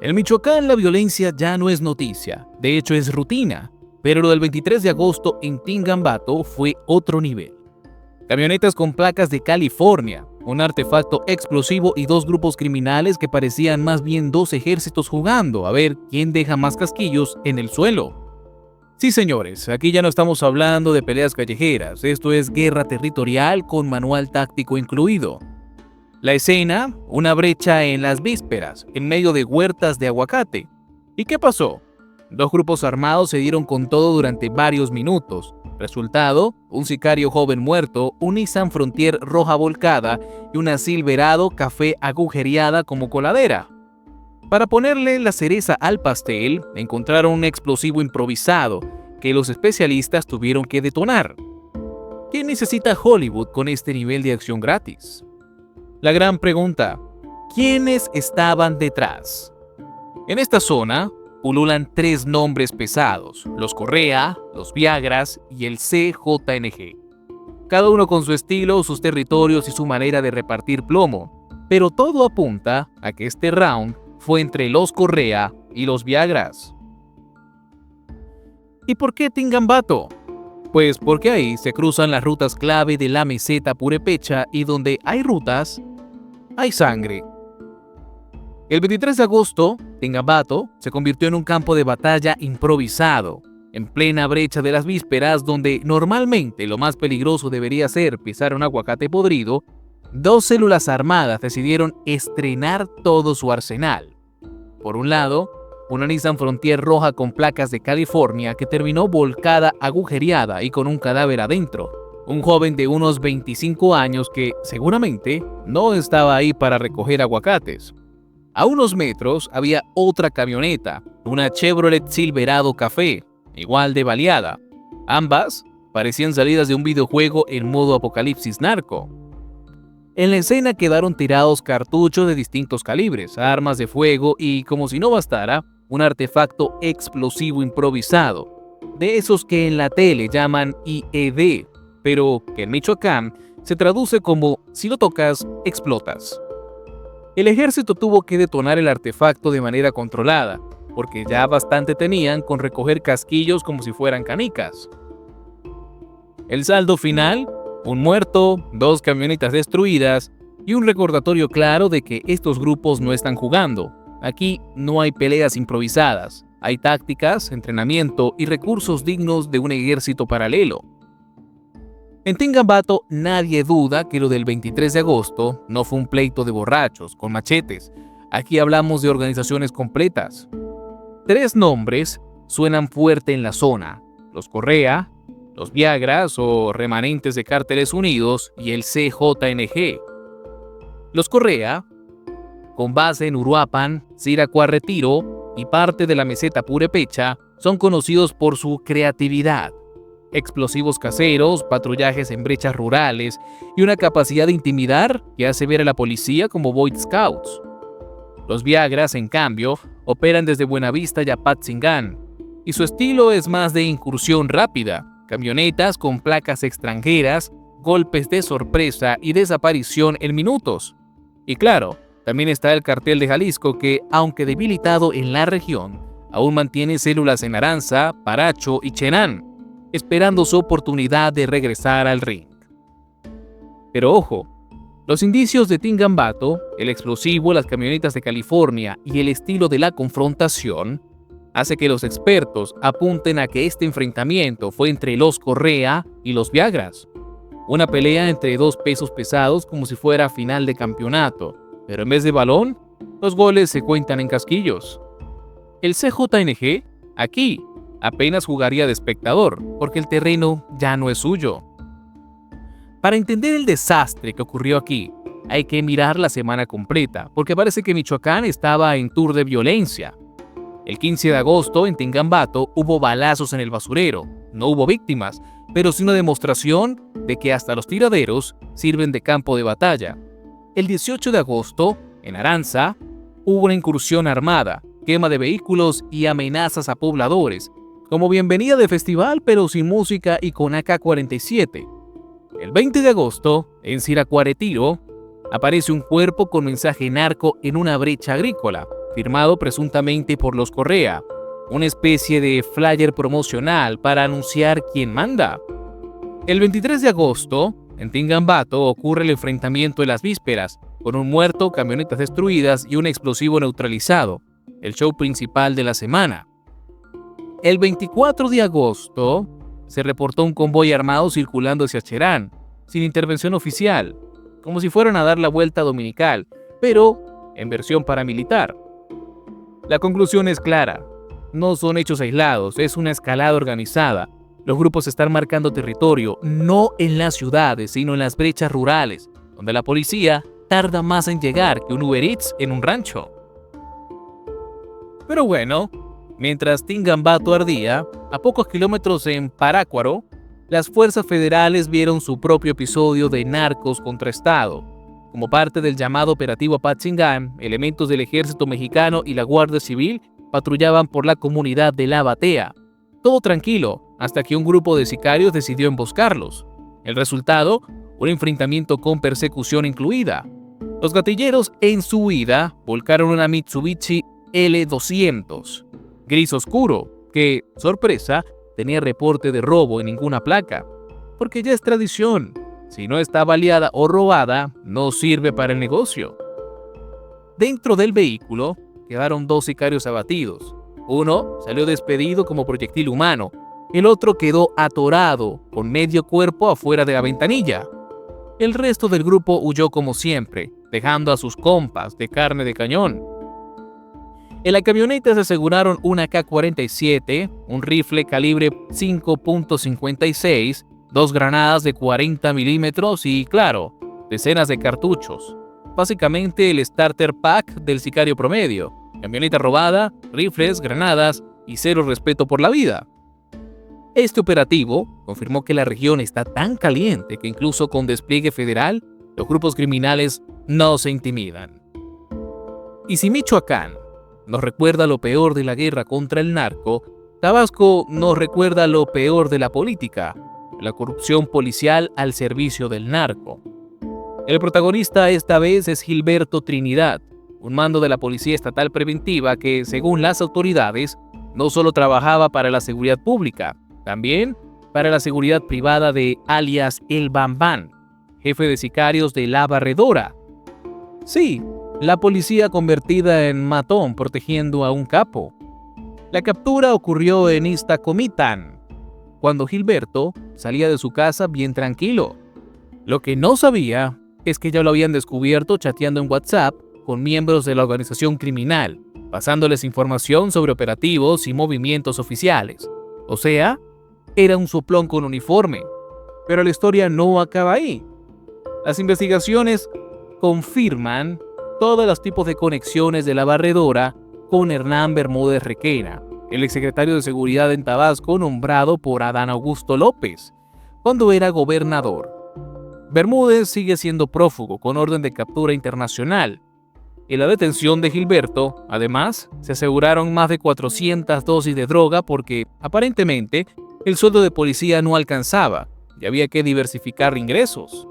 En Michoacán la violencia ya no es noticia, de hecho es rutina, pero lo del 23 de agosto en Tingambato fue otro nivel. Camionetas con placas de California, un artefacto explosivo y dos grupos criminales que parecían más bien dos ejércitos jugando a ver quién deja más casquillos en el suelo. Sí, señores, aquí ya no estamos hablando de peleas callejeras, esto es guerra territorial con manual táctico incluido. La escena, una brecha en las vísperas, en medio de huertas de aguacate. ¿Y qué pasó? Dos grupos armados se dieron con todo durante varios minutos. Resultado, un sicario joven muerto, un Nissan Frontier roja volcada y una Silverado café agujereada como coladera. Para ponerle la cereza al pastel, encontraron un explosivo improvisado que los especialistas tuvieron que detonar. ¿Quién necesita Hollywood con este nivel de acción gratis? La gran pregunta, ¿quiénes estaban detrás? En esta zona pululan tres nombres pesados, los Correa, los Viagras y el CJNG. Cada uno con su estilo, sus territorios y su manera de repartir plomo, pero todo apunta a que este round fue entre los Correa y los Viagras. ¿Y por qué Tingambato? Pues porque ahí se cruzan las rutas clave de la meseta purépecha y donde hay rutas, hay sangre. El 23 de agosto, Tingambato se convirtió en un campo de batalla improvisado, en plena brecha de las vísperas donde normalmente lo más peligroso debería ser pisar un aguacate podrido. Dos células armadas decidieron estrenar todo su arsenal. Por un lado, una Nissan Frontier roja con placas de California que terminó volcada, agujereada y con un cadáver adentro. Un joven de unos 25 años que seguramente no estaba ahí para recoger aguacates. A unos metros había otra camioneta, una Chevrolet Silverado café, igual de baleada. Ambas parecían salidas de un videojuego en modo apocalipsis narco. En la escena quedaron tirados cartuchos de distintos calibres, armas de fuego y, como si no bastara, un artefacto explosivo improvisado, de esos que en la tele llaman IED, pero que en Michoacán se traduce como si lo tocas, explotas. El ejército tuvo que detonar el artefacto de manera controlada, porque ya bastante tenían con recoger casquillos como si fueran canicas. El saldo final: un muerto, dos camionetas destruidas y un recordatorio claro de que estos grupos no están jugando. Aquí no hay peleas improvisadas, hay tácticas, entrenamiento y recursos dignos de un ejército paralelo. En Tingambato nadie duda que lo del 23 de agosto no fue un pleito de borrachos con machetes. Aquí hablamos de organizaciones completas. Tres nombres suenan fuerte en la zona: los Correa, los Viagras o remanentes de Cárteles Unidos y el CJNG. Los Correa, con base en Uruapan, Siracuá Retiro y parte de la meseta purépecha, son conocidos por su creatividad, explosivos caseros, patrullajes en brechas rurales y una capacidad de intimidar que hace ver a la policía como Boy Scouts. Los Viagras, en cambio, operan desde Buenavista y Apatzingán, y su estilo es más de incursión rápida, camionetas con placas extranjeras, golpes de sorpresa y desaparición en minutos. Y claro, también está el Cartel de Jalisco que, aunque debilitado en la región, aún mantiene células en Aranza, Paracho y Chenán, esperando su oportunidad de regresar al ring. Pero ojo, los indicios de Tingambato, el explosivo, las camionetas de California y el estilo de la confrontación hace que los expertos apunten a que este enfrentamiento fue entre los Correa y los Viagras. Una pelea entre dos pesos pesados como si fuera final de campeonato, pero en vez de balón, los goles se cuentan en casquillos. El CJNG, aquí, apenas jugaría de espectador, porque el terreno ya no es suyo. Para entender el desastre que ocurrió aquí, hay que mirar la semana completa, porque parece que Michoacán estaba en tour de violencia. El 15 de agosto, en Tingambato, hubo balazos en el basurero. No hubo víctimas, pero sí una demostración de que hasta los tiraderos sirven de campo de batalla. El 18 de agosto, en Aranza, hubo una incursión armada, quema de vehículos y amenazas a pobladores, como bienvenida de festival pero sin música y con AK-47. El 20 de agosto, en Siracuá Retiro, aparece un cuerpo con mensaje narco en una brecha agrícola. firmado presuntamente por los Correa, una especie de flyer promocional para anunciar quién manda. El 23 de agosto, en Tingambato, ocurre el enfrentamiento de las vísperas, con un muerto, camionetas destruidas y un explosivo neutralizado, el show principal de la semana. El 24 de agosto, se reportó un convoy armado circulando hacia Cherán, sin intervención oficial, como si fueran a dar la vuelta dominical, pero en versión paramilitar. La conclusión es clara. No son hechos aislados, es una escalada organizada. Los grupos están marcando territorio, no en las ciudades, sino en las brechas rurales, donde la policía tarda más en llegar que un Uber Eats en un rancho. Pero bueno, mientras Tingambato ardía, a pocos kilómetros en Parácuaro, las fuerzas federales vieron su propio episodio de narcos contra Estado. Como parte del llamado Operativo Apatzingán, elementos del ejército mexicano y la Guardia Civil patrullaban por la comunidad de La Batea. Todo tranquilo, hasta que un grupo de sicarios decidió emboscarlos. El resultado, un enfrentamiento con persecución incluida. Los gatilleros en su huida volcaron una Mitsubishi L200, gris oscuro, que, sorpresa, tenía reporte de robo y ninguna placa. Porque ya es tradición, si no está baleada o robada, no sirve para el negocio. Dentro del vehículo quedaron 2 sicarios abatidos. Uno salió despedido como proyectil humano, el otro quedó atorado, con medio cuerpo afuera de la ventanilla. El resto del grupo huyó como siempre, dejando a sus compas de carne de cañón. En la camioneta se aseguraron una AK-47, un rifle calibre 5.56, 2 granadas de 40 milímetros y, claro, decenas de cartuchos. Básicamente el starter pack del sicario promedio. Camioneta robada, rifles, granadas y cero respeto por la vida. Este operativo confirmó que la región está tan caliente que incluso con despliegue federal, los grupos criminales no se intimidan. Y si Michoacán nos recuerda lo peor de la guerra contra el narco, Tabasco nos recuerda lo peor de la política, la corrupción policial al servicio del narco. El protagonista esta vez es Gilberto Trinidad, un mando de la Policía Estatal Preventiva que, según las autoridades, no solo trabajaba para la seguridad pública, también para la seguridad privada de alias El Bambán, jefe de sicarios de La Barredora. Sí, la policía convertida en matón protegiendo a un capo. La captura ocurrió en Iztacomitán, cuando Gilberto salía de su casa bien tranquilo. Lo que no sabía es que ya lo habían descubierto chateando en WhatsApp con miembros de la organización criminal, pasándoles información sobre operativos y movimientos oficiales. O sea, era un soplón con uniforme. Pero la historia no acaba ahí. Las investigaciones confirman todos los tipos de conexiones de La Barredora con Hernán Bermúdez Requena, el exsecretario de Seguridad en Tabasco nombrado por Adán Augusto López, cuando era gobernador. Bermúdez sigue siendo prófugo con orden de captura internacional. En la detención de Gilberto, además, se aseguraron más de 400 dosis de droga porque, aparentemente, el sueldo de policía no alcanzaba y había que diversificar ingresos.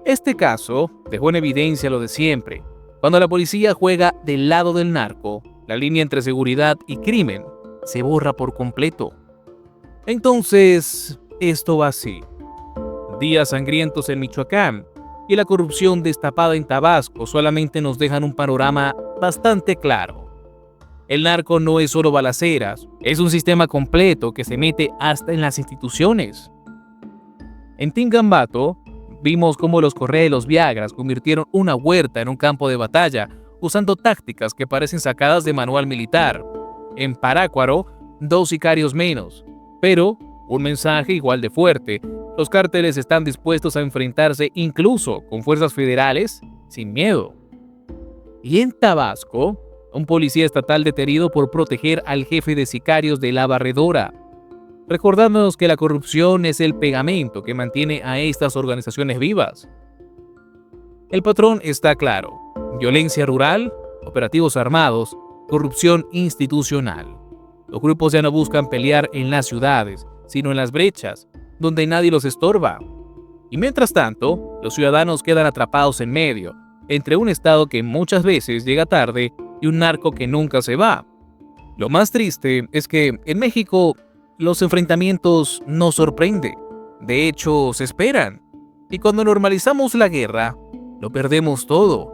Este caso dejó en evidencia lo de siempre. Cuando la policía juega del lado del narco, la línea entre seguridad y crimen se borra por completo. Entonces, esto va así. Días sangrientos en Michoacán y la corrupción destapada en Tabasco solamente nos dejan un panorama bastante claro. El narco no es solo balaceras, es un sistema completo que se mete hasta en las instituciones. En Tingambato, vimos cómo los Correa y los Viagras convirtieron una huerta en un campo de batalla, usando tácticas que parecen sacadas de manual militar. En Parácuaro, 2 sicarios menos, pero un mensaje igual de fuerte. Los cárteles están dispuestos a enfrentarse incluso con fuerzas federales sin miedo. Y en Tabasco, un policía estatal detenido por proteger al jefe de sicarios de La Barredora, recordándonos que la corrupción es el pegamento que mantiene a estas organizaciones vivas. El patrón está claro: violencia rural, operativos armados, corrupción institucional. Los grupos ya no buscan pelear en las ciudades, sino en las brechas, donde nadie los estorba. Y mientras tanto, los ciudadanos quedan atrapados en medio, entre un Estado que muchas veces llega tarde y un narco que nunca se va. Lo más triste es que en México los enfrentamientos no sorprenden, de hecho se esperan, y cuando normalizamos la guerra, lo perdemos todo.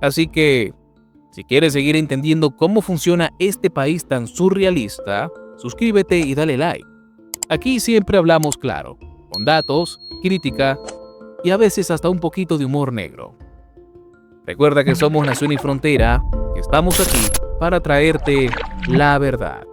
Así que, si quieres seguir entendiendo cómo funciona este país tan surrealista, suscríbete y dale like. Aquí siempre hablamos claro, con datos, crítica y a veces hasta un poquito de humor negro. Recuerda que somos Nación y Frontera, que estamos aquí para traerte la verdad.